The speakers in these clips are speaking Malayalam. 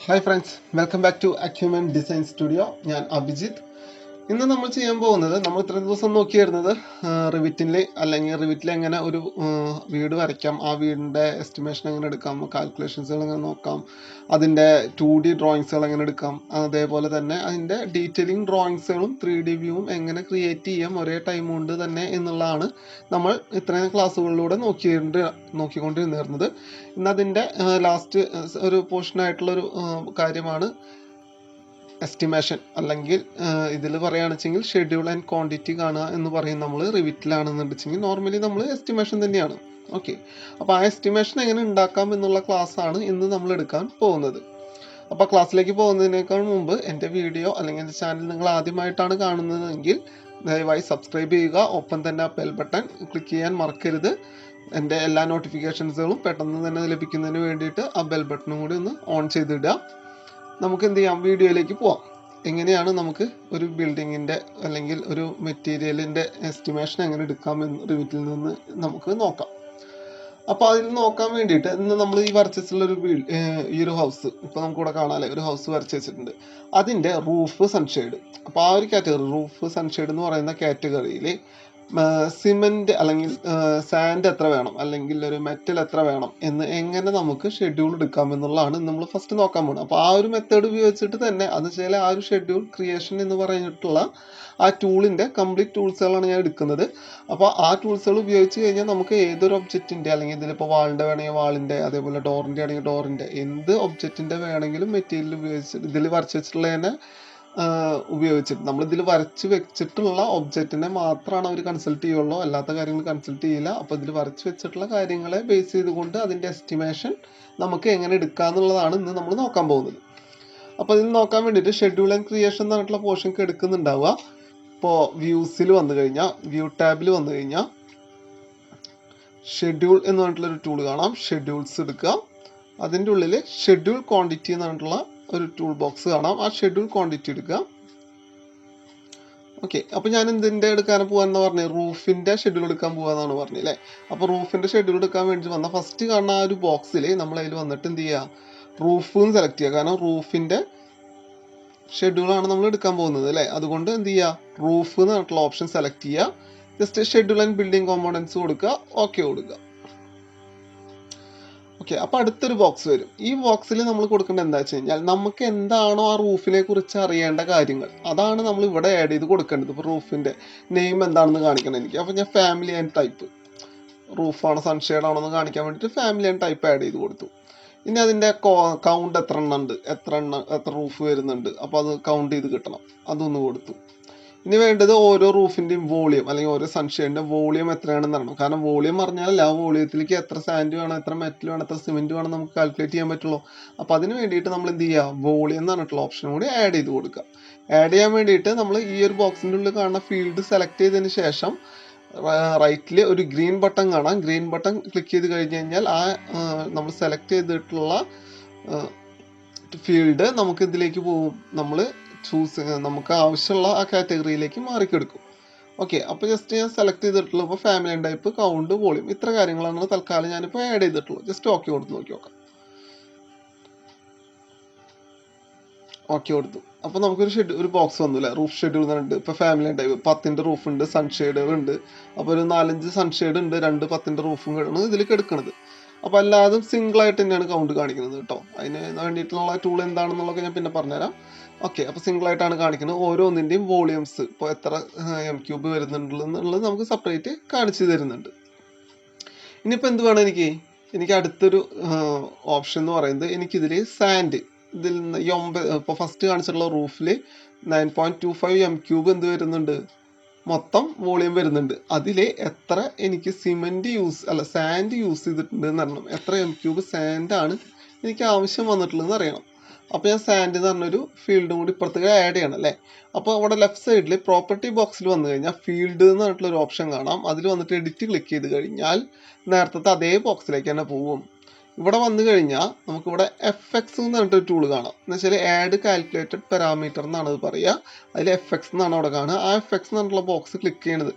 Hi friends, welcome back to Acumen Design Studio. ഞാൻ അഭിജിത്ത്. ഇന്ന് നമ്മൾ ചെയ്യാൻ പോകുന്നത് നമ്മൾ ഇത്രയും ദിവസം നോക്കിയിരുന്നത് റിവിറ്റിൽ അല്ലെങ്കിൽ റിവിറ്റിൽ എങ്ങനെ ഒരു വീട് വരയ്ക്കാം, ആ വീടിൻ്റെ എസ്റ്റിമേഷൻ എങ്ങനെ എടുക്കാം, കാൽക്കുലേഷൻസുകൾ എങ്ങനെ നോക്കാം, അതിൻ്റെ 2D ഡ്രോയിങ്സുകൾ എങ്ങനെ എടുക്കാം, അതേപോലെ തന്നെ അതിൻ്റെ ഡീറ്റെയിലിംഗ് ഡ്രോയിങ്സുകളും 3D വ്യൂവും എങ്ങനെ ക്രിയേറ്റ് ചെയ്യാം ഒരേ ടൈം കൊണ്ട് തന്നെ എന്നുള്ളതാണ് നമ്മൾ ഇത്രയും ക്ലാസ്സുകളിലൂടെ നോക്കിക്കൊണ്ടിരുന്നത്. ഇന്ന് അതിൻ്റെ ലാസ്റ്റ് ഒരു പോർഷനായിട്ടുള്ളൊരു കാര്യമാണ് എസ്റ്റിമേഷൻ, അല്ലെങ്കിൽ ഇതിൽ പറയുകയാണെന്ന് വെച്ചെങ്കിൽ ഷെഡ്യൂൾ ആൻഡ് ക്വാണ്ടിറ്റി കാണുക എന്ന് പറയും. നമ്മൾ റിവിറ്റിലാണെന്നുണ്ടെങ്കിൽ നോർമലി നമ്മൾ എസ്റ്റിമേഷൻ തന്നെയാണ്. ഓക്കെ, അപ്പോൾ ആ എസ്റ്റിമേഷൻ എങ്ങനെ ഉണ്ടാക്കാം എന്നുള്ള ക്ലാസ് ആണ് ഇന്ന് നമ്മൾ എടുക്കാൻ പോകുന്നത്. അപ്പോൾ ക്ലാസ്സിലേക്ക് പോകുന്നതിനേക്കാൾ മുമ്പ് എൻ്റെ വീഡിയോ അല്ലെങ്കിൽ എൻ്റെ ചാനൽ നിങ്ങൾ ആദ്യമായിട്ടാണ് കാണുന്നതെങ്കിൽ ദയവായി സബ്സ്ക്രൈബ് ചെയ്യുക. ഒപ്പം തന്നെ ആ ബെൽ ബട്ടൺ ക്ലിക്ക് ചെയ്യാൻ മറക്കരുത്. എൻ്റെ എല്ലാ നോട്ടിഫിക്കേഷൻസുകളും പെട്ടെന്ന് തന്നെ ലഭിക്കുന്നതിന് വേണ്ടിയിട്ട് ആ ബെൽ ബട്ടണും കൂടി ഒന്ന് ഓൺ ചെയ്തിടുക. നമുക്ക് എന്ത് ചെയ്യാം, വീഡിയോയിലേക്ക് പോവാം. എങ്ങനെയാണ് നമുക്ക് ഒരു ബിൽഡിങ്ങിൻ്റെ അല്ലെങ്കിൽ ഒരു മെറ്റീരിയലിൻ്റെ എസ്റ്റിമേഷൻ എങ്ങനെ എടുക്കാമെന്ന് റിവിറ്റിൽ നിന്ന് നമുക്ക് നോക്കാം. അപ്പോൾ അതിൽ നോക്കാൻ വേണ്ടിയിട്ട് ഇന്ന് നമ്മൾ ഈ വരച്ചിട്ടുള്ളൊരു ഈ ഒരു ഹൗസ് ഇപ്പോൾ നമുക്കിവിടെ കാണാമല്ലേ, ഒരു ഹൗസ് വരച്ച് വെച്ചിട്ടുണ്ട്. അതിൻ്റെ റൂഫ് സൺഷെയ്ഡ്, അപ്പോൾ ആ ഒരു കാറ്റഗറി റൂഫ് സൺഷെയ്ഡ് എന്ന് പറയുന്ന കാറ്റഗറിയിൽ സിമെൻറ്റ് അല്ലെങ്കിൽ സാൻഡ് എത്ര വേണം, അല്ലെങ്കിൽ ഒരു മെറ്റൽ എത്ര വേണം എന്ന് എങ്ങനെ നമുക്ക് ഷെഡ്യൂൾ എടുക്കാമെന്നുള്ളതാണ് നമ്മൾ ഫസ്റ്റ് നോക്കാൻ പോകുന്നത്. അപ്പോൾ ആ ഒരു മെത്തേഡ് ഉപയോഗിച്ചിട്ട് തന്നെ അത് വെച്ചാൽ ആ ഒരു ഷെഡ്യൂൾ ക്രിയേഷൻ എന്ന് പറഞ്ഞിട്ടുള്ള ആ ടൂളിൻ്റെ കംപ്ലീറ്റ് ടൂൾസുകളാണ് ഞാൻ എടുക്കുന്നത്. അപ്പോൾ ആ ടൂൾസുകൾ ഉപയോഗിച്ച് കഴിഞ്ഞാൽ നമുക്ക് ഏതൊരു ഒബ്ജക്റ്റിൻ്റെ, അല്ലെങ്കിൽ ഇതിലിപ്പോൾ വാളിൻ്റെ വേണമെങ്കിൽ വാളിൻ്റെ, അതേപോലെ ഡോറിൻ്റെ ആണെങ്കിൽ ഡോറിൻ്റെ, എന്ത് ഒബ്ജക്റ്റിൻ്റെ വേണമെങ്കിലും മെറ്റീരിയൽ ഉപയോഗിച്ച് ഇതിൽ വരച്ച് വെച്ചിട്ടുള്ള തന്നെ ഉപയോഗിച്ചിട്ട് നമ്മളിതിൽ വരച്ച് വെച്ചിട്ടുള്ള ഒബ്ജക്റ്റിനെ മാത്രമാണ് അവർ കൺസൾട്ട് ചെയ്യുള്ളൂ, അല്ലാത്ത കാര്യങ്ങൾ കൺസൾട്ട് ചെയ്യില്ല. അപ്പോൾ ഇതിൽ വരച്ച് വെച്ചിട്ടുള്ള കാര്യങ്ങളെ ബേസ് ചെയ്തുകൊണ്ട് അതിൻ്റെ എസ്റ്റിമേഷൻ നമുക്ക് എങ്ങനെ എടുക്കാന്നുള്ളതാണ് ഇന്ന് നമ്മൾ നോക്കാൻ പോകുന്നത്. അപ്പോൾ ഇതിൽ നോക്കാൻ വേണ്ടിയിട്ട് ഷെഡ്യൂൾ ആൻഡ് ക്രിയേഷൻ എന്ന് പറഞ്ഞിട്ടുള്ള പോർഷനൊക്കെ എടുക്കുന്നുണ്ടാവുക. ഇപ്പോൾ വ്യൂസിൽ വന്നു കഴിഞ്ഞാൽ, വ്യൂ ടാബിൽ വന്നു കഴിഞ്ഞാൽ ഷെഡ്യൂൾ എന്ന് പറഞ്ഞിട്ടുള്ളൊരു ടൂൾ കാണാം. ഷെഡ്യൂൾസ് എടുക്കുക. അതിൻ്റെ ഉള്ളിൽ ഷെഡ്യൂൾ ക്വാണ്ടിറ്റി എന്ന് പറഞ്ഞിട്ടുള്ള ഒരു ടൂൾ ബോക്സ് കാണാം. ആ ഷെഡ്യൂൾ ക്വാണ്ടിറ്റി എടുക്കുക. ഓക്കെ, അപ്പോൾ ഞാൻ എന്തിൻ്റെ എടുക്കാൻ പോകാമെന്ന് പറഞ്ഞു, റൂഫിൻ്റെ ഷെഡ്യൂൾ എടുക്കാൻ പോകാമെന്നാണ് പറഞ്ഞില്ലേ. അപ്പോൾ റൂഫിൻ്റെ ഷെഡ്യൂൾ എടുക്കാൻ വേണ്ടി വന്ന ഫസ്റ്റ് കാണുന്ന ആ ഒരു ബോക്സിൽ നമ്മൾ അതിൽ വന്നിട്ട് എന്ത് ചെയ്യുക, റൂഫ് സെലക്ട് ചെയ്യുക. കാരണം റൂഫിൻ്റെ ഷെഡ്യൂളാണ് നമ്മൾ എടുക്കാൻ പോകുന്നത് അല്ലേ. അതുകൊണ്ട് എന്ത് ചെയ്യുക, റൂഫ് എന്ന് പറഞ്ഞിട്ടുള്ള ഓപ്ഷൻ സെലക്ട് ചെയ്യുക. Just schedule and building components കൊടുക്കുക, ഓക്കെ കൊടുക്കുക. ഓക്കെ, അപ്പോൾ അടുത്തൊരു ബോക്സ് വരും. ഈ ബോക്സിൽ നമ്മൾ കൊടുക്കേണ്ടത് എന്താ വെച്ച് കഴിഞ്ഞാൽ, നമുക്ക് എന്താണോ ആ റൂഫിനെ കുറിച്ച് അറിയേണ്ട കാര്യങ്ങൾ അതാണ് നമ്മൾ ഇവിടെ ആഡ് ചെയ്ത് കൊടുക്കേണ്ടത്. ഇപ്പോൾ റൂഫിൻ്റെ നെയിം എന്താണെന്ന് കാണിക്കണം എനിക്ക്. അപ്പോൾ ഞാൻ ഫാമിലി ആൻഡ് ടൈപ്പ്, റൂഫാണോ സൺഷെയ്ഡ് ആണോ എന്ന് കാണിക്കാൻ വേണ്ടിയിട്ട് ഫാമിലി ആൻഡ് ടൈപ്പ് ആഡ് ചെയ്ത് കൊടുത്തു. ഇനി അതിൻ്റെ കൗണ്ട് എത്ര എണ്ണം ഉണ്ട്, എത്ര റൂഫ് വരുന്നുണ്ട്, അപ്പോൾ അത് കൗണ്ട് ചെയ്ത് കിട്ടണം, അതൊന്ന് കൊടുത്തു. ഇനി വേണ്ടത് ഓരോ റൂഫിൻ്റെയും വോളിയം, അല്ലെങ്കിൽ ഓരോ സൺഷെയ്ഡിൻ്റെ വോളിയം എത്രയാണെന്ന് അറിയണം. കാരണം വോളിയം പറഞ്ഞാൽ ആ വോളിയത്തിലേക്ക് എത്ര സാൻഡ് വേണം, എത്ര മെറ്റൽ വേണം, എത്ര സിമെൻറ്റ് വേണം നമുക്ക് കാൽക്കുലേറ്റ് ചെയ്യാൻ പറ്റുള്ളൂ. അപ്പോൾ അതിന് വേണ്ടിയിട്ട് നമ്മൾ എന്ത് ചെയ്യുക, വോളിയം എന്ന് പറഞ്ഞിട്ടുള്ള ഓപ്ഷനും കൂടി ആഡ് ചെയ്ത് കൊടുക്കുക. ആഡ് ചെയ്യാൻ വേണ്ടിയിട്ട് നമ്മൾ ഈ ഒരു ബോക്സിൻ്റെ ഉള്ളിൽ കാണുന്ന ഫീൽഡ് സെലക്ട് ചെയ്തതിന് ശേഷം റൈറ്റിൽ ഒരു ഗ്രീൻ ബട്ടൺ കാണാം. ഗ്രീൻ ബട്ടൺ ക്ലിക്ക് ചെയ്ത് കഴിഞ്ഞ് കഴിഞ്ഞാൽ ആ നമ്മൾ സെലക്ട് ചെയ്തിട്ടുള്ള ഫീൽഡ് നമുക്ക് ഇതിലേക്ക് പോകും, നമ്മൾ നമുക്ക് ആവശ്യമുള്ള ആ കാറ്റഗറിയിലേക്ക് മാറിക്കെടുക്കും. ഓക്കെ, അപ്പോൾ ജസ്റ്റ് ഞാൻ സെലക്ട് ചെയ്തിട്ടുള്ളൂ. ഇപ്പോൾ family and type, count, volume, ഇത്ര കാര്യങ്ങളാണ് തൽക്കാലം ഞാനിപ്പോൾ ആഡ് ചെയ്തിട്ടുള്ളൂ. ജസ്റ്റ് ഓക്കെ കൊടുത്ത് നോക്കി നോക്കാം. ഓക്കെ കൊടുത്തു. അപ്പോൾ നമുക്കൊരു ഒരു ബോക്സ് വന്നു അല്ലേ, റൂഫ് ഷെഡ്യൂൾ എന്ന് പറഞ്ഞിട്ട്. ഇപ്പോൾ ഫാമിലി ആൻഡ് ടൈപ്പ് 10ൻ്റെ റൂഫ് ഉണ്ട്, സൺഷെയ്ഡുകൾ ഉണ്ട്. അപ്പോൾ ഒരു 4-5 സൺഷെയ്ഡ് ഉണ്ട്, 2 10ൻ്റെ റൂഫും ആണ് ഇതിലേക്ക് എടുക്കുന്നത്. അപ്പോൾ എല്ലാതും സിംഗിളായിട്ട് തന്നെയാണ് കൗണ്ട് കാണിക്കുന്നത് കേട്ടോ. അതിന് വേണ്ടിയിട്ടുള്ള ടൂൾ എന്താണെന്നുള്ളതൊക്കെ ഞാൻ പിന്നെ പറഞ്ഞുതരാം. ഓക്കെ, അപ്പോൾ സിംഗിളായിട്ടാണ് കാണിക്കുന്നത്. ഓരോന്നിൻ്റെയും വോളിയംസ് ഇപ്പോൾ എത്ര m³ വരുന്നുണ്ടെന്നുള്ളത് നമുക്ക് സെപ്പറേറ്റ് കാണിച്ചു തരുന്നുണ്ട്. ഇനിയിപ്പോൾ എന്ത് വേണം എനിക്ക് അടുത്തൊരു ഓപ്ഷൻ എന്ന് പറയുന്നത്, എനിക്കിതിൽ സാൻഡ്, ഇതിൽ നിന്ന് ഈ ഇപ്പോൾ ഫസ്റ്റ് കാണിച്ചിട്ടുള്ള റൂഫിൽ 9.25 m³ എന്ത് വരുന്നുണ്ട്, മൊത്തം വോളിയം വരുന്നുണ്ട്. അതിൽ എത്ര എനിക്ക് സാൻഡ് യൂസ് ചെയ്തിട്ടുണ്ട് എന്നറിയണം. എത്ര m³ സാൻഡാണ് എനിക്ക് ആവശ്യം വന്നിട്ടുള്ളതെന്ന് അറിയണം. അപ്പോൾ ഞാൻ സാൻഡ് എന്ന് പറഞ്ഞൊരു ഫീൽഡും കൂടി ഇപ്പുറത്തേക്ക് ആഡ് ചെയ്യണം അല്ലേ. അപ്പോൾ അവിടെ ലെഫ്റ്റ് സൈഡിൽ പ്രോപ്പർട്ടി ബോക്സിൽ വന്നു കഴിഞ്ഞാൽ ഫീൽഡ് എന്ന് പറഞ്ഞിട്ടുള്ളൊരു ഓപ്ഷൻ കാണാം. അതിൽ വന്നിട്ട് എഡിറ്റ് ക്ലിക്ക് ചെയ്ത് കഴിഞ്ഞാൽ നേരത്തെ അതേ ബോക്സിലേക്ക് തന്നെ പോകും. ഇവിടെ വന്നു കഴിഞ്ഞാൽ നമുക്കിവിടെ FX എന്ന് പറഞ്ഞിട്ടൊരു ടൂൾ കാണാം. എന്ന് വെച്ചാൽ ആഡ് കാൽക്കുലേറ്റഡ് പാരാമീറ്റർ എന്നാണ് അത് പറയുക. അതിൽ FX എന്നാണ് അവിടെ കാണുക. ആ FX എന്ന് പറഞ്ഞിട്ടുള്ള ബോക്സ് ക്ലിക്ക്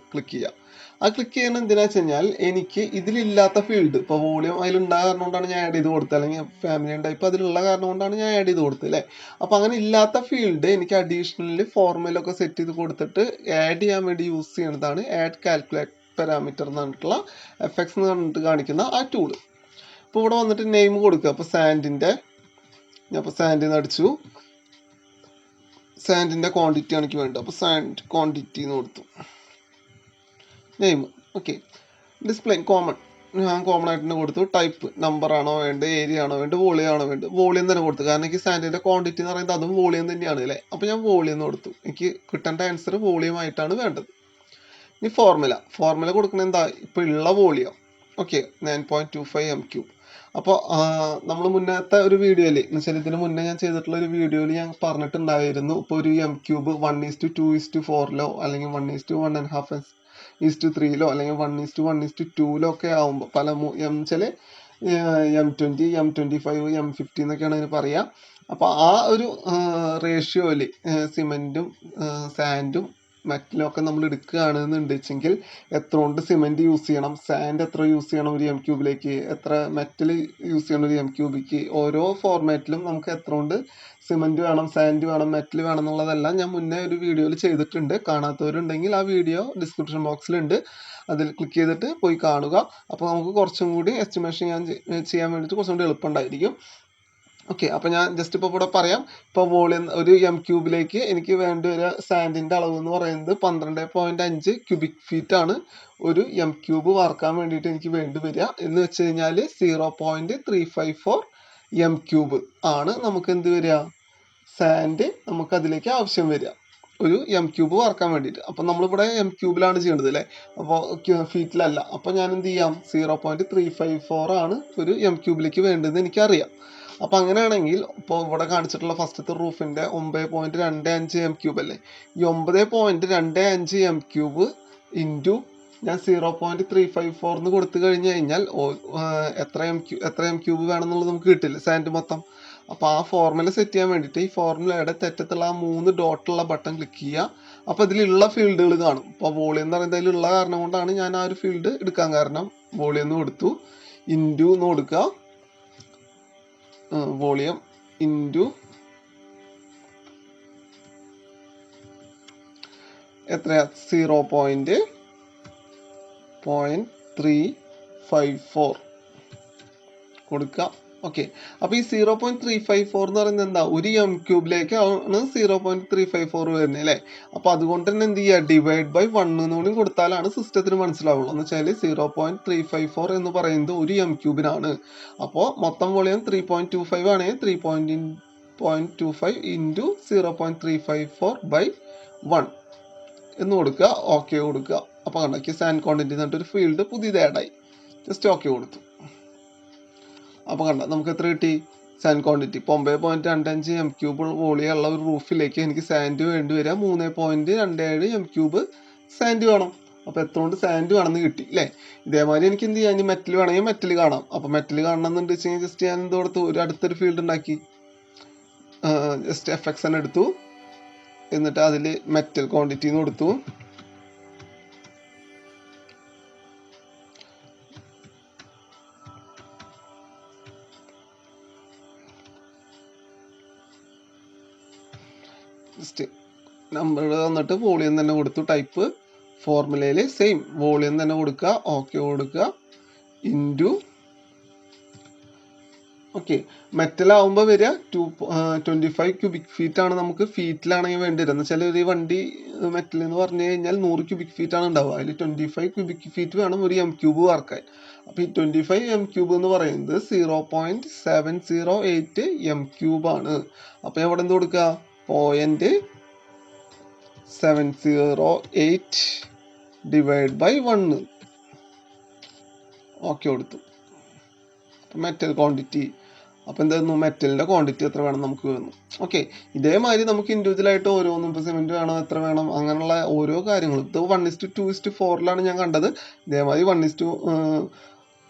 ചെയ്യുക. ആ ക്ലിക്ക് ചെയ്യുന്നത് എന്തിനാ വെച്ച് കഴിഞ്ഞാൽ എനിക്ക് ഇതിലില്ലാത്ത ഫീൽഡ്, ഇപ്പോൾ വോളിയം അതിലുണ്ടായ കാരണം കൊണ്ടാണ് ഞാൻ ആഡ് ചെയ്ത് കൊടുത്തത്, അല്ലെങ്കിൽ ഫാമിലി ടൈപ്പ് അതിലുള്ള കാരണം കൊണ്ടാണ് ഞാൻ ആഡ് ചെയ്ത് കൊടുത്തത് അല്ലേ. അപ്പോൾ അങ്ങനെ ഇല്ലാത്ത ഫീൽഡ് എനിക്ക് അഡീഷണലി ഫോർമുലൊക്കെ സെറ്റ് ചെയ്ത് കൊടുത്തിട്ട് ആഡ് ചെയ്യാൻ വേണ്ടി യൂസ് ചെയ്യുന്നതാണ് ആഡ് കാൽക്കുലേറ്റ് പാരാമീറ്റർ എന്ന് പറഞ്ഞിട്ടുള്ള FX എന്ന് പറഞ്ഞിട്ട് കാണിക്കുന്ന ആ ടൂള്. ഇപ്പോൾ ഇവിടെ വന്നിട്ട് നെയിം കൊടുക്കുക. അപ്പോൾ ഞാൻ ഇപ്പോൾ സാൻഡിന്ന് അടിച്ചു, സാൻഡിൻ്റെ ക്വാണ്ടിറ്റി ആണ് എനിക്ക് വേണ്ടത്. അപ്പോൾ സാൻഡ് ക്വാണ്ടിറ്റി എന്ന് കൊടുത്തു, നെയിം. ഓക്കെ, ഡിസ്പ്ലേ ഞാൻ കോമൺ ആയിട്ട് തന്നെ കൊടുത്തു. ടൈപ്പ് നമ്പർ ആണോ വേണ്ടത്, ഏരിയ ആണോ വേണ്ടത്, വോളിയം ആണോ വേണ്ടത്, വോളിയം തന്നെ കൊടുത്തു. കാരണം എനിക്ക് സാൻഡിൻ്റെ ക്വാണ്ടിറ്റി എന്ന് പറയുന്നത് അതും വോളിയം തന്നെയാണ് അല്ലേ. അപ്പോൾ ഞാൻ വോളിയം എന്ന് കൊടുത്തു. എനിക്ക് കിട്ടേണ്ട ആൻസർ വോളിയം ആയിട്ടാണ് വേണ്ടത്. ഇനി ഫോർമുല കൊടുക്കുന്നത് എന്താ, ഇപ്പോൾ ഉള്ള വോളിയം. Okay, 9.25 m3. അപ്പോൾ നമ്മൾ മുന്നത്തെ ഒരു വീഡിയോയിൽ, എന്ന് വെച്ചാൽ ഇതിന് മുന്നേ ഞാൻ ചെയ്തിട്ടുള്ള ഒരു വീഡിയോയിൽ ഞാൻ പറഞ്ഞിട്ടുണ്ടായിരുന്നു, ഇപ്പോൾ ഒരു m3 1:2:4 അല്ലെങ്കിൽ 1:1.5:3 അല്ലെങ്കിൽ 1:1:2 ഒക്കെ ആവുമ്പോൾ പല വെച്ചാൽ M20, M25, M50 എന്നൊക്കെയാണ് അതിന് പറയുക. അപ്പോൾ ആ ഒരു റേഷ്യോയിൽ സിമെൻറ്റും സാൻഡും മെറ്റലും ഒക്കെ നമ്മൾ എടുക്കുകയാണെന്നുണ്ട് വെച്ചെങ്കിൽ എത്ര കൊണ്ട് സിമെൻറ്റ് യൂസ് ചെയ്യണം, സാൻഡ് എത്ര യൂസ് ചെയ്യണം ഒരു M3, എത്ര മെറ്റൽ യൂസ് ചെയ്യണം ഒരു M3, ഓരോ ഫോർമാറ്റിലും നമുക്ക് എത്ര കൊണ്ട് സിമെൻറ്റ് വേണം, സാൻഡ് വേണം, മെറ്റൽ വേണം എന്നുള്ളതെല്ലാം ഞാൻ മുന്നേ ഒരു വീഡിയോയിൽ ചെയ്തിട്ടുണ്ട്. കാണാത്തവരുണ്ടെങ്കിൽ ആ വീഡിയോ ഡിസ്ക്രിപ്ഷൻ ബോക്സിലുണ്ട്, അതിൽ ക്ലിക്ക് ചെയ്തിട്ട് പോയി കാണുക. അപ്പോൾ നമുക്ക് കുറച്ചും കൂടി എസ്റ്റിമേഷൻ ചെയ്യാൻ വേണ്ടിയിട്ട് കുറച്ചും കൂടി എളുപ്പമുണ്ടായിരിക്കും. ഓക്കെ, അപ്പോൾ ഞാൻ ജസ്റ്റ് ഇപ്പോൾ ഇവിടെ പറയാം. ഇപ്പോൾ വോളിയം ഒരു M3 എനിക്ക് വേണ്ട ഒരു സാൻഡിൻ്റെ അളവ് എന്ന് പറയുന്നത് 12.5 ക്യൂബിക് ഫീറ്റ് ആണ് ഒരു M3 വാർക്കാൻ വേണ്ടിയിട്ട് എനിക്ക് വേണ്ടി വരിക. എന്ന് വെച്ച് കഴിഞ്ഞാൽ 0.354 M3 ആണ് നമുക്ക് എന്ത് വരിക, സാൻഡ് നമുക്ക് അതിലേക്ക് ആവശ്യം വരിക ഒരു M3 വാർക്കാൻ വേണ്ടിയിട്ട്. അപ്പം നമ്മളിവിടെ M3 ചെയ്യേണ്ടത് അല്ലേ, അപ്പോൾ ഫീറ്റിലല്ല. അപ്പോൾ ഞാൻ എന്ത് ചെയ്യാം, 0.354 ആണ് ഒരു M3 വേണ്ടതെന്ന് എനിക്കറിയാം. അപ്പോൾ അങ്ങനെയാണെങ്കിൽ ഇപ്പോൾ ഇവിടെ കാണിച്ചിട്ടുള്ള ഫസ്റ്റത്തെ റൂഫിൻ്റെ 9.25 M3 അല്ലേ, ഈ 9.25 M3 ഇൻറ്റു ഞാൻ 0.354 എന്ന് കൊടുത്തു കഴിഞ്ഞ് കഴിഞ്ഞാൽ എത്ര M3 വേണമെന്നുള്ളത് നമുക്ക് കിട്ടില്ല, സാൻഡ് മൊത്തം. അപ്പോൾ ആ ഫോർമുല സെറ്റ് ചെയ്യാൻ വേണ്ടിയിട്ട് ഈ ഫോർമുലയുടെ തെറ്റത്തുള്ള ആ 3 ഡോട്ടുള്ള ബട്ടൺ ക്ലിക്ക് ചെയ്യുക. അപ്പോൾ ഇതിലുള്ള ഫീൽഡുകൾ കാണും. ഇപ്പോൾ വോളിയം എന്ന് പറയുന്നത് അതിലുള്ള കാരണം കൊണ്ടാണ് ഞാൻ ആ ഒരു ഫീൽഡ് എടുക്കാൻ കാരണം. വോളിയം എന്ന് കൊടുത്തു, ഇൻറ്റു എന്ന് കൊടുക്കുക, വോളിയം ഇൻറ്റു എത്രയാ 0.354 കൊടുക്കുക. ഓക്കെ, അപ്പോൾ ഈ 0.354 എന്ന് പറയുന്നത് എന്താ, ഒരു M3 0.354 വരുന്നത് അല്ലേ. അപ്പോൾ അതുകൊണ്ട് തന്നെ എന്ത് ചെയ്യുക, ഡിവൈഡ് ബൈ 1 എന്നുകൂടി കൊടുത്താലാണ് സിസ്റ്റത്തിന് മനസ്സിലാവുള്ളൂ. എന്ന് വെച്ചാൽ 0.354 എന്ന് പറയുന്നത് ഒരു M3 അപ്പോൾ മൊത്തം വോളിയം 3.25 ആണെങ്കിൽ 3.25 ഇൻറ്റു 0.354/1 എന്ന് കൊടുക്കുക. ഓക്കെ കൊടുക്കുക. അപ്പോൾ കണ്ടോ, സാൻഡ് ക്വാണ്ടിറ്റി എന്നിട്ടൊരു ഫീൽഡ് പുതിയത് ആഡായി. ജസ്റ്റ് ഓക്കെ കൊടുത്തു. അപ്പോൾ കണ്ട നമുക്ക് എത്ര കിട്ടി, സാൻഡ് ക്വാണ്ടിറ്റി. ഇപ്പോൾ 9.25 M3 വോളിയുള്ള ഒരു റൂഫിലേക്ക് എനിക്ക് സാൻഡ് വേണ്ടി വരിക 3.27 M3 സാൻഡ് വേണം. അപ്പോൾ എത്ര കൊണ്ട് സാൻഡ് വേണമെന്ന് കിട്ടി അല്ലേ. ഇതേമാതിരി എനിക്ക് എന്ത് ചെയ്യാം, ഇനി മെറ്റൽ വേണമെങ്കിൽ മെറ്റൽ കാണാം. അപ്പോൾ മെറ്റൽ കാണണമെന്നുണ്ട് വെച്ച് കഴിഞ്ഞാൽ ജസ്റ്റ് ഞാൻ എന്ത് കൊടുത്തു, ഒരു അടുത്തൊരു ഫീൽഡ് ഉണ്ടാക്കി, ജസ്റ്റ് FX തന്നെ എടുത്തു, എന്നിട്ട് അതിൽ മെറ്റൽ ക്വാണ്ടിറ്റി എന്ന് കൊടുത്തു. ജസ്റ്റ് നമ്പർ തന്നിട്ട് വോളിയം തന്നെ കൊടുത്തു. ടൈപ്പ് ഫോർമുലയിൽ സെയിം വോളിയം തന്നെ കൊടുക്കുക. ഓക്കെ കൊടുക്കുക, ഇൻറ്റു. ഓക്കെ, മെറ്റലാവുമ്പോൾ വരിക 25 ക്യൂബിക് ഫീറ്റ് ആണ് നമുക്ക് ഫീറ്റിലാണെങ്കിൽ വേണ്ടി വരിക. എന്ന് വെച്ചാൽ ഒരു വണ്ടി മെറ്റൽ എന്ന് പറഞ്ഞു കഴിഞ്ഞാൽ 100 ക്യൂബിക് ഫീറ്റ് ആണ് ഉണ്ടാവുക. അതിൽ 25 ക്യൂബിക് ഫീറ്റ് വേണം ഒരു M3 വർക്കാൻ. അപ്പോൾ ഈ 25 M3 എന്ന് പറയുന്നത് 0.708 M3 ആണ്. അപ്പോൾ എവിടെ എന്ത് കൊടുക്കുക, 0.708 ഡിവൈഡ് ബൈ 1. ഓക്കെ കൊടുത്തു. Metal quantity. അപ്പോൾ എന്തായിരുന്നു, മെറ്റലിൻ്റെ ക്വാണ്ടിറ്റി എത്ര വേണം നമുക്ക് വന്നു. ഓക്കെ, ഇതേമാതിരി നമുക്ക് ഇൻഡിവിജ്വലായിട്ട് ഓരോന്നും, ഇപ്പോൾ സിമെൻറ്റ് വേണം എത്ര വേണം അങ്ങനെയുള്ള ഓരോ കാര്യങ്ങളും. ഇത് 1:2:4 ഞാൻ കണ്ടത്. ഇതേമാതിരി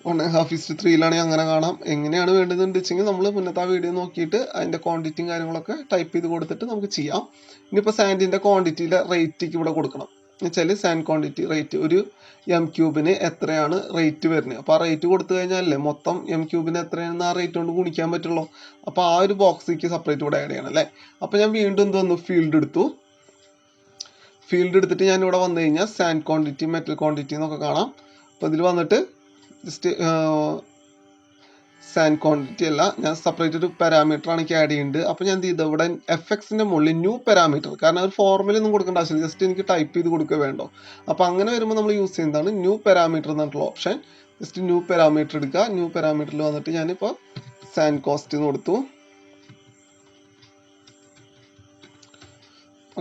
1.5:3 അങ്ങനെ കാണാം. എങ്ങനെയാണ് വേണ്ടതെന്ന് വെച്ചെങ്കിൽ നമ്മൾ മുന്നത്തെ ആ വീഡിയോ നോക്കിയിട്ട് അതിൻ്റെ ക്വാണ്ടിറ്റിയും കാര്യങ്ങളൊക്കെ ടൈപ്പ് ചെയ്ത് കൊടുത്തിട്ട് നമുക്ക് ചെയ്യാം. ഇനിയിപ്പോൾ സാൻഡിൻ്റെ ക്വാണ്ടിറ്റിയിലെ റേറ്റിക്ക് ഇവിടെ കൊടുക്കണം എന്ന് വെച്ചാൽ സാൻഡ് ക്വാണ്ടിറ്റി റേറ്റ് ഒരു M3 എത്രയാണ് റേറ്റ് വരുന്നത്. അപ്പോൾ ആ റേറ്റ് കൊടുത്തു കഴിഞ്ഞാലല്ലേ മൊത്തം M3 എത്രയാണെന്ന് ആ റേറ്റ് കൊണ്ട് ഗുണിക്കാൻ പറ്റുള്ളൂ. അപ്പോൾ ആ ഒരു ബോക്സിലേക്ക് സെപ്പറേറ്റ് ഇവിടെ ആഡ് ചെയ്യണം അല്ലേ. അപ്പോൾ ഞാൻ വീണ്ടും എന്ത് വന്നു, ഫീൽഡ് എടുത്തു. ഫീൽഡ് എടുത്തിട്ട് ഞാൻ ഇവിടെ വന്നു കഴിഞ്ഞാൽ സാൻഡ് ക്വാണ്ടിറ്റി മെറ്റൽ ക്വാണ്ടിറ്റി എന്നൊക്കെ കാണാം. അപ്പോൾ ഇതിൽ വന്നിട്ട് ജസ്റ്റ് സാൻഡ് ക്വാണ്ടിറ്റി അല്ല, ഞാൻ സെപ്പറേറ്റ് ഒരു പാരാമീറ്റർ ആണ് എനിക്ക് ആഡ് ചെയ്യുന്നുണ്ട്. അപ്പോൾ ഞാൻ എന്ത് ചെയ്തു, ഇവിടെ FXന്റെ മുകളിൽ ന്യൂ പാരാമീറ്റർ, കാരണം ഒരു ഫോർമുലൊന്നും കൊടുക്കേണ്ട ആവശ്യമില്ല, ജസ്റ്റ് എനിക്ക് ടൈപ്പ് ചെയ്ത് കൊടുക്കുക വേണ്ടോ. അപ്പോൾ അങ്ങനെ വരുമ്പോൾ നമ്മൾ യൂസ് ചെയ്യുന്നതാണ് ന്യൂ പാരാമീറ്റർ എന്നിട്ടുള്ള ഓപ്ഷൻ. ജസ്റ്റ് ന്യൂ പാരാമീറ്റർ എടുക്കുക. ന്യൂ പാരാമീറ്ററിൽ വന്നിട്ട് ഞാനിപ്പോൾ സാൻഡ് കോസ്റ്റ് എന്ന് കൊടുത്തു.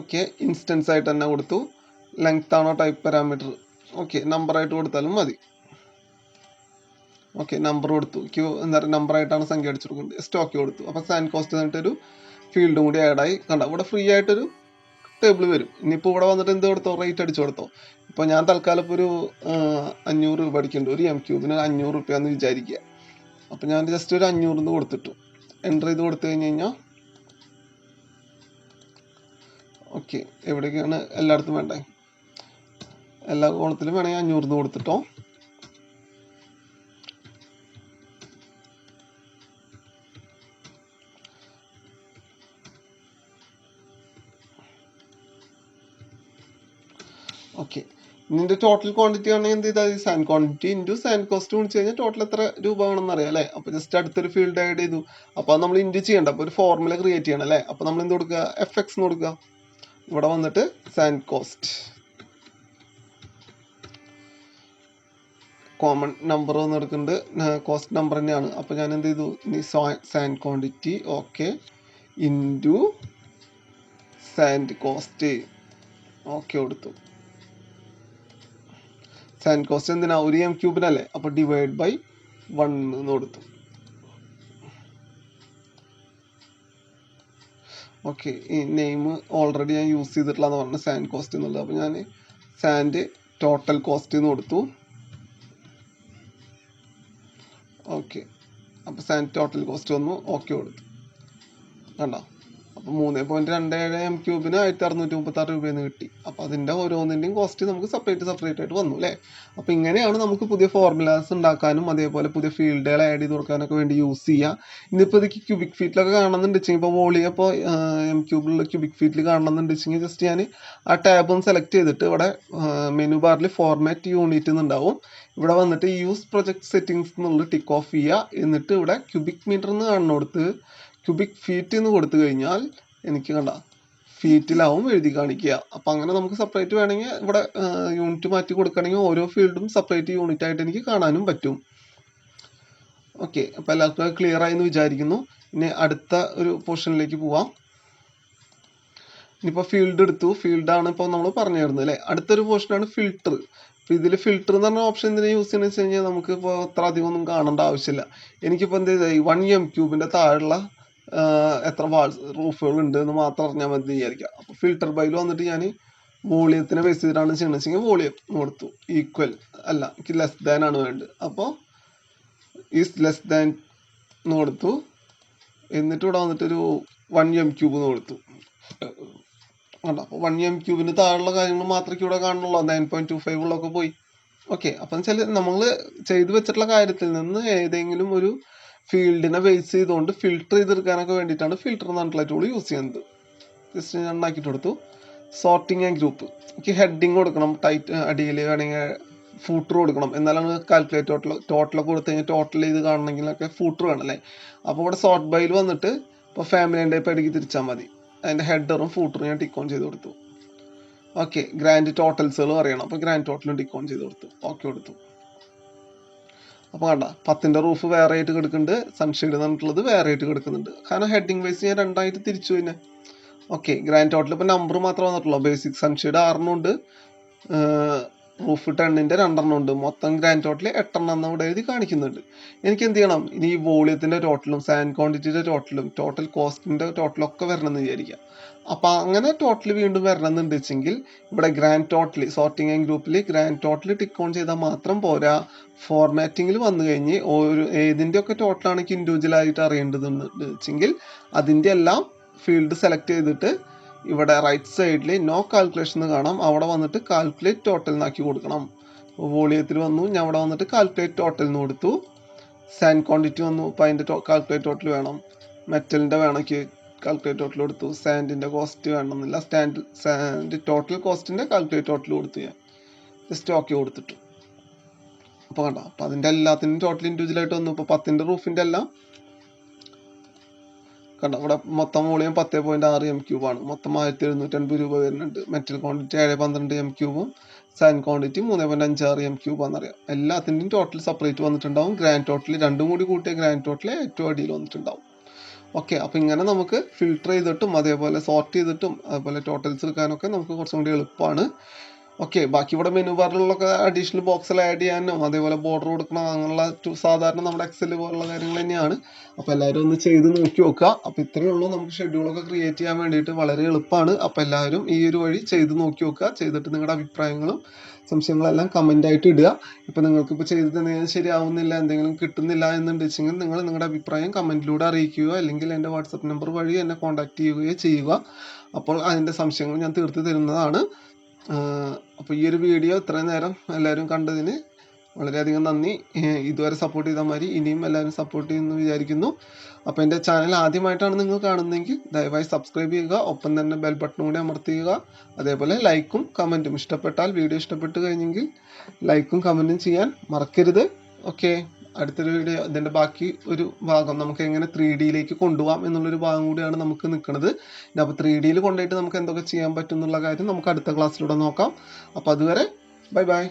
ഓക്കെ, ഇൻസ്റ്റൻസ് ആയിട്ട് തന്നെ കൊടുത്തു. ലെങ്ത് ആണോ ടൈപ്പ് പാരാമീറ്റർ, ഓക്കെ നമ്പറായിട്ട് കൊടുത്താലും മതി. ഓക്കെ, നമ്പർ കൊടുത്തു. എന്താ പറയുക, നമ്പറായിട്ടാണ് സംഖ്യ അടിച്ചു കൊടുക്കുന്നത്. സ്റ്റോക്ക് കൊടുത്തു. അപ്പോൾ സാൻഡ് കോസ്റ്റ് എന്നിട്ടൊരു ഫീൽഡും കൂടി ആഡായി. കണ്ട ഇവിടെ ഫ്രീ ആയിട്ടൊരു ടേബിൾ വരും. ഇനിയിപ്പോൾ ഇവിടെ വന്നിട്ട് എന്ത് കൊടുത്തോ, റേറ്റ് അടിച്ചു കൊടുത്തോ. ഇപ്പോൾ ഞാൻ തൽക്കാലം ഇപ്പോൾ ഒരു 500 രൂപ അടിക്കുന്നുണ്ട്. ഒരു M3 500 രൂപയാന്ന് വിചാരിക്കുക. അപ്പോൾ ഞാൻ ജസ്റ്റ് ഒരു 500 കൊടുത്തിട്ടു. എൻ്റർ ചെയ്ത് കൊടുത്തു കഴിഞ്ഞ് കഴിഞ്ഞാൽ ഓക്കെ, എവിടെയൊക്കെയാണ് എല്ലായിടത്തും വേണ്ടേ, എല്ലാ കോളത്തിലും വേണമെങ്കിൽ 500 കൊടുത്തിട്ടോ. ഓക്കെ, ഇതിൻ്റെ ടോട്ടൽ ക്വാണ്ടിറ്റി ആണെങ്കിൽ എന്ത് ചെയ്താൽ sand quantity into sand cost വിളിച്ച് കഴിഞ്ഞാൽ ടോട്ടൽ എത്ര രൂപ വേണമെന്ന് അറിയാം അല്ലേ. അപ്പോൾ ജസ്റ്റ് അടുത്തൊരു ഫീൽഡ് ആഡ് ചെയ്തു. അപ്പോൾ നമ്മൾ ഇൻറ്റു ചെയ്യണ്ട, അപ്പോൾ ഒരു ഫോർമുല ക്രിയേറ്റ് ചെയ്യണം അല്ലേ. അപ്പോൾ നമ്മൾ എന്ത് കൊടുക്കുക, FX എന്ന് കൊടുക്കുക. ഇവിടെ വന്നിട്ട് സാൻഡ് കോസ്റ്റ് കോമൺ നമ്പർ ഒന്ന് എടുക്കുന്നുണ്ട്, കോസ്റ്റ് നമ്പർ തന്നെയാണ്. അപ്പോൾ ഞാൻ എന്ത് ചെയ്തു, ഇനി sand quantity okay into sand cost okay കൊടുത്തു. സാൻഡ് കോസ്റ്റ് എന്തിനാ, ഒരു M3 അല്ലേ, അപ്പോൾ ഡിവൈഡ് ബൈ 1 എന്ന് കൊടുത്തു. ഓക്കെ, ഈ നെയിം ഓൾറെഡി ഞാൻ യൂസ് ചെയ്തിട്ടുള്ളതെന്ന് പറഞ്ഞു സാൻഡ് കോസ്റ്റ് എന്നുള്ളത്. അപ്പോൾ ഞാൻ സാൻഡ് ടോട്ടൽ കോസ്റ്റ് എന്ന് കൊടുത്തു. ഓക്കെ, അപ്പോൾ സാൻഡ് ടോട്ടൽ കോസ്റ്റ് വന്നു, ഓക്കെ കൊടുത്തു. കണ്ടോ, അപ്പോൾ 3.27 M3 1636 രൂപയെന്ന് കിട്ടി. അപ്പോൾ അതിൻ്റെ ഓരോന്നിൻ്റെയും കോസ്റ്റ് നമുക്ക് സെപ്പറേറ്റ് ആയിട്ട് വന്നു അല്ലേ. അപ്പോൾ ഇങ്ങനെയാണ് നമുക്ക് പുതിയ ഫോർമുലാസ് ഉണ്ടാക്കാനും അതേപോലെ പുതിയ ഫീൽഡുകൾ ആഡ് ചെയ്ത് കൊടുക്കാനൊക്കെ വേണ്ടി യൂസ് ചെയ്യുക. ഇന്നിപ്പോൾ ഇത് ക്യൂബിക് ഫീറ്റിലൊക്കെ കാണണമെന്നുണ്ട് വെച്ചെങ്കിൽ, ഇപ്പോൾ വോളിയം ഇപ്പോൾ M3 ക്യൂബിക് ഫീറ്റിൽ കാണണമെന്നുണ്ട് വെച്ചെങ്കിൽ ജസ്റ്റ് ഞാൻ ആ ടാബ് ഒന്ന് സെലക്ട് ചെയ്തിട്ട് ഇവിടെ മെനു ബാറിൽ ഫോർമാറ്റ് യൂണിറ്റ് എന്നുണ്ടാവും. ഇവിടെ വന്നിട്ട് യൂസ് പ്രൊജക്ട് സെറ്റിംഗ്സ് എന്നുള്ളത് ടിക്ക് ഓഫ് ചെയ്യുക. എന്നിട്ട് ഇവിടെ ക്യൂബിക് മീറ്റർ എന്ന് കാണുന്നിടത്ത് ക്യൂബിക് ഫീറ്റ് എന്ന് കൊടുത്തു കഴിഞ്ഞാൽ എനിക്ക് കണ്ട ഫീറ്റിലാവും എഴുതി കാണിക്കുക. അപ്പം അങ്ങനെ നമുക്ക് സെപ്പറേറ്റ് വേണമെങ്കിൽ ഇവിടെ യൂണിറ്റ് മാറ്റി കൊടുക്കുകയാണെങ്കിൽ ഓരോ ഫീൽഡും സെപ്പറേറ്റ് യൂണിറ്റ് ആയിട്ട് എനിക്ക് കാണാനും പറ്റും. ഓക്കെ, അപ്പോൾ എല്ലാവർക്കും ക്ലിയർ ആയി എന്ന് വിചാരിക്കുന്നു. ഇനി അടുത്ത ഒരു പോർഷനിലേക്ക് പോവാം. ഇനിയിപ്പോൾ ഫീൽഡ് എടുത്തു, ഫീൽഡാണ് ഇപ്പോൾ നമ്മൾ പറഞ്ഞു തരുന്നത് അല്ലേ. അടുത്തൊരു പോർഷനാണ് ഫിൽട്ടർ. അപ്പോൾ ഇതിൽ ഫിൽട്ടർ എന്ന് പറഞ്ഞ ഓപ്ഷൻ എന്തിനാ യൂസ് ചെയ്യുന്നത് വെച്ച് കഴിഞ്ഞാൽ നമുക്കിപ്പോൾ അത്ര അധികം ഒന്നും കാണേണ്ട ആവശ്യമില്ല. എനിക്കിപ്പോൾ എന്ത് ചെയ്താൽ 1 M3 താഴെയുള്ള എത്ര വാൾസ് റൂഫുകൾ ഉണ്ട് എന്ന് മാത്രം അറിഞ്ഞാൽ മതി വിചാരിക്കുക. അപ്പോൾ ഫിൽട്ടർ ബൈയിൽ വന്നിട്ട് ഞാൻ വോളിയത്തിനെ ബേസ് ചെയ്തിട്ടാണ് ചെയ്യണമെന്ന് വെച്ചെങ്കിൽ വോളിയം കൊടുത്തു. ഈക്വൽ അല്ല, എനിക്ക് ലെസ് ദാൻ ആണ് വേണ്ടത്. അപ്പോൾ ഈസ് ലെസ് ദാൻ എന്ന് കൊടുത്തു. എന്നിട്ട് ഇവിടെ വന്നിട്ടൊരു 1 M3 എന്ന് കൊടുത്തു. കണ്ടോ, അപ്പോൾ 1 M3 താഴെയുള്ള കാര്യങ്ങൾ മാത്രമേ ഇവിടെ കാണുന്നുള്ളൂ. 9.25 ഉള്ളൊക്കെ പോയി. ഓക്കെ, അപ്പം വെച്ചാൽ നമ്മൾ ചെയ്തു വെച്ചിട്ടുള്ള കാര്യത്തിൽ നിന്ന് ഏതെങ്കിലും ഒരു ഫീൽഡിനെ ബേസ് ചെയ്തുകൊണ്ട് ഫിൽട്ടർ ചെയ്തെടുക്കാനൊക്കെ വേണ്ടിയിട്ടാണ് ഫിൽട്ടർ എന്ന് പറഞ്ഞിട്ടുള്ള ടൂൾ യൂസ് ചെയ്യുന്നത്. ജസ്റ്റ് ഞാൻ ഉണ്ടാക്കിയിട്ട് കൊടുത്തു. സോർട്ടിങ് ആൻഡ് ഗ്രൂപ്പ്, എനിക്ക് ഹെഡിങ് കൊടുക്കണം, ടൈറ്റ് അടിയിൽ വേണമെങ്കിൽ ഫൂട്ടർ കൊടുക്കണം, എന്നാലാണ് കാൽക്കുലേറ്റ് ടോട്ടലൊക്കെ കൊടുത്തു കഴിഞ്ഞാൽ ടോട്ടൽ ചെയ്ത് കാണണമെങ്കിലൊക്കെ ഫൂട്ടർ വേണം അല്ലേ. അപ്പോൾ ഇവിടെ സോർട്ട് ബൈയിൽ വന്നിട്ട് ഇപ്പോൾ ഫാമിലി ടൈപ്പ് അടിക്ക് തിരിച്ചാൽ മതി. അതിൻ്റെ ഹെഡറും ഫൂട്ടറും ഞാൻ ടിക്ക് ഓൺ ചെയ്ത് കൊടുത്തു. ഓക്കെ, ഗ്രാൻഡ് ടോട്ടൽസുകൾ അറിയണം, അപ്പോൾ ഗ്രാൻഡ് ടോട്ടലും ടിക്ക് ഓൺ ചെയ്ത് കൊടുത്തു. ഓക്കെ കൊടുത്തു. അപ്പോൾ കണ്ട 10ൻ്റെ റൂഫ് വേറെ ആയിട്ട് കിടക്കുന്നുണ്ട്, സൺഷെയ്ഡ് എന്നിട്ടുള്ളത് വേറെ ആയിട്ട് കിടക്കുന്നുണ്ട്. കാരണം ഹെഡിങ് വൈസ് ഞാൻ 2 തിരിച്ചു തന്നെ. ഓക്കെ, ഗ്രാൻഡ് ടോട്ടൽ ഇപ്പോൾ നമ്പർ മാത്രമേ വന്നിട്ടുള്ളൂ. ബേസിക് സൺഷെയ്ഡ് 6 ഉണ്ട്, റൂഫ് 10ന്റെ 2 ഉണ്ട്. മൊത്തം ഗ്രാൻഡ് ടോട്ടൽ 8 എന്ന് ഇവിടെ എഴുതി കാണിക്കുന്നുണ്ട്. എനിക്ക് എന്ത് ചെയ്യണം, ഇനി ഈ വോളിയത്തിന്റെ ടോട്ടലും സാൻഡ് ക്വാണ്ടിറ്റിയുടെ ടോട്ടലും ടോട്ടൽ കോസ്റ്റിന്റെ ടോട്ടലും ഒക്കെ വരണം എന്ന് വിചാരിക്കാം. അപ്പൊ അങ്ങനെ ടോട്ടൽ വീണ്ടും വരണം എന്നുണ്ട് വെച്ചെങ്കിൽ ഇവിടെ ഗ്രാൻഡ് ടോട്ടൽ സോർട്ടിംഗ് ആൻഡ് ഗ്രൂപ്പിൽ ഗ്രാൻഡ് ടോട്ടൽ ടിക്ക് ഓൺ ചെയ്താൽ മാത്രം പോരാ. ഫോർമാറ്റിംഗിൽ വന്നു കഴിഞ്ഞ് ഏതിന്റെ ഒക്കെ ടോട്ടലാണ് എനിക്ക് ഇൻഡിവിജ്വൽ ആയിട്ട് അറിയേണ്ടതെന്ന് വെച്ചെങ്കിൽ അതിന്റെ എല്ലാം ഫീൽഡ് സെലക്ട് ചെയ്തിട്ട് ഇവിടെ റൈറ്റ് സൈഡിൽ നോ കാൽക്കുലേഷൻ കാണാം. അവിടെ വന്നിട്ട് കാൽക്കുലേറ്റ് ടോട്ടൽ എന്നാക്കി കൊടുക്കണം. വോളിയത്തിൽ വന്നു, ഞാൻ അവിടെ വന്നിട്ട് കാൽക്കുലേറ്റ് ടോട്ടൽ എന്ന് കൊടുത്തു. സാൻഡ് ക്വാണ്ടിറ്റി വന്നു, അപ്പോൾ അതിൻ്റെ കാൽക്കുലേറ്റ് ടോട്ടൽ വേണം. മെറ്റലിൻ്റെ വേണമെങ്കിൽ കാൽക്കുലേറ്റ് ടോട്ടൽ കൊടുത്തു. സാൻഡിൻ്റെ കോസ്റ്റ് വേണമെന്നില്ല, സാൻഡ് ടോട്ടൽ കോസ്റ്റിൻ്റെ കാൽക്കുലേറ്റ് ടോട്ടൽ കൊടുത്തു. ഞാൻ ജസ്റ്റ് ഓക്കെ കൊടുത്തിട്ടു. അപ്പോൾ കണ്ടോ, അപ്പോൾ അതിൻ്റെ എല്ലാത്തിനും ടോട്ടൽ ഇൻഡിവിജ്വൽ ആയിട്ട് വന്നു. ഇപ്പോൾ 10ന്റെ റൂഫിൻ്റെ എല്ലാം കണ്ടോ, ഇവിടെ മൊത്തം വോളിയം 10.6 m³ ആണ്. മൊത്തം 1750 രൂപ വരുന്നുണ്ട്. മെറ്റൽ ക്വാണ്ടിറ്റി 712 m³ഉം സാൻഡ് ക്വാണ്ടിറ്റി 3.56 m³ ആണെന്നറിയാം. എല്ലാത്തിൻ്റെയും ടോട്ടൽ സെപ്പറേറ്റ് വന്നിട്ടുണ്ടാവും. ഗ്രാൻഡ് ടോട്ടൽ രണ്ടും കൂടി കൂട്ടിയ ഗ്രാൻഡ് ടോട്ടൽ ഏറ്റവും അടിയിൽ വന്നിട്ടുണ്ടാവും. ഓക്കെ, അപ്പോൾ ഇങ്ങനെ നമുക്ക് ഫിൽട്ടർ ചെയ്തിട്ടും അതേപോലെ സോർട്ട് ചെയ്തിട്ടും അതുപോലെ ടോട്ടൽസ് എടുക്കാനൊക്കെ നമുക്ക് കുറച്ചും കൂടി എളുപ്പമാണ്. ഓക്കെ, ബാക്കി ഇവിടെ മെനു ബാറിലൊക്കെ അഡീഷണൽ ബോക്സിൽ ആഡ് ചെയ്യാനും അതേപോലെ ബോർഡർ കൊടുക്കണം, അങ്ങനെയുള്ള സാധാരണ നമ്മുടെ എക്സൽ പോലുള്ള കാര്യങ്ങൾ തന്നെയാണ്. അപ്പോൾ എല്ലാവരും ഒന്ന് ചെയ്ത് നോക്കി നോക്കുക. അപ്പോൾ ഇത്രയേ ഉള്ളൂ, നമുക്ക് ഷെഡ്യൂളൊക്കെ ക്രിയേറ്റ് ചെയ്യാൻ വേണ്ടിയിട്ട് വളരെ എളുപ്പമാണ്. അപ്പോൾ എല്ലാവരും ഈ ഒരു വഴി ചെയ്ത് നോക്കി നോക്കുക. ചെയ്തിട്ട് നിങ്ങളുടെ അഭിപ്രായങ്ങളും സംശയങ്ങളെല്ലാം കമൻ്റ് ആയിട്ട് ഇടുക. ഇപ്പോൾ നിങ്ങൾക്കിപ്പോൾ ചെയ്തിട്ട് എന്തെങ്കിലും ശരിയാവുന്നില്ല, എന്തെങ്കിലും കിട്ടുന്നില്ല എന്നുണ്ടെങ്കിൽ നിങ്ങൾ നിങ്ങളുടെ അഭിപ്രായം കമൻറ്റിലൂടെ അറിയിക്കുക, അല്ലെങ്കിൽ എൻ്റെ വാട്സപ്പ് നമ്പർ വഴി എന്നെ കോൺടാക്ട് ചെയ്യുകയോ ചെയ്യുക. അപ്പോൾ അതിൻ്റെ സംശയങ്ങൾ ഞാൻ തീർത്ത് തരുന്നതാണ്. അപ്പോൾ ഈ ഒരു വീഡിയോ ഇത്രയും നേരം എല്ലാവരും കണ്ടതിന് വളരെയധികം നന്ദി. ഇതുവരെ സപ്പോർട്ട് ചെയ്താൽ മതി, ഇനിയും എല്ലാവരും സപ്പോർട്ട് ചെയ്യുമെന്ന് വിചാരിക്കുന്നു. അപ്പോൾ എൻ്റെ ചാനൽ ആദ്യമായിട്ടാണ് നിങ്ങൾ കാണുന്നതെങ്കിൽ ദയവായി സബ്സ്ക്രൈബ് ചെയ്യുക, ഒപ്പം തന്നെ ബെൽ ബട്ടൺ കൂടി അമർത്തുക. അതേപോലെ ലൈക്കും കമൻറ്റും, ഇഷ്ടപ്പെട്ടാൽ വീഡിയോ ഇഷ്ടപ്പെട്ട് കഴിഞ്ഞെങ്കിൽ ലൈക്കും കമൻറ്റും ചെയ്യാൻ മറക്കരുത്. ഓക്കെ, അടുത്തൊരു വീഡിയോ ഇതിൻ്റെ ബാക്കി ഒരു ഭാഗം നമുക്ക് എങ്ങനെ 3Dയിലേക്ക് കൊണ്ടുപോകാം എന്നുള്ളൊരു ഭാഗം കൂടിയാണ് നമുക്ക് നിൽക്കുന്നത്. അപ്പോൾ 3Dയിൽ കൊണ്ടുപോയിട്ട് നമുക്ക് എന്തൊക്കെ ചെയ്യാൻ പറ്റും എന്നുള്ള കാര്യം നമുക്ക് അടുത്ത ക്ലാസ്സിലൂടെ നോക്കാം. അപ്പോൾ അതുവരെ ബൈ ബൈ.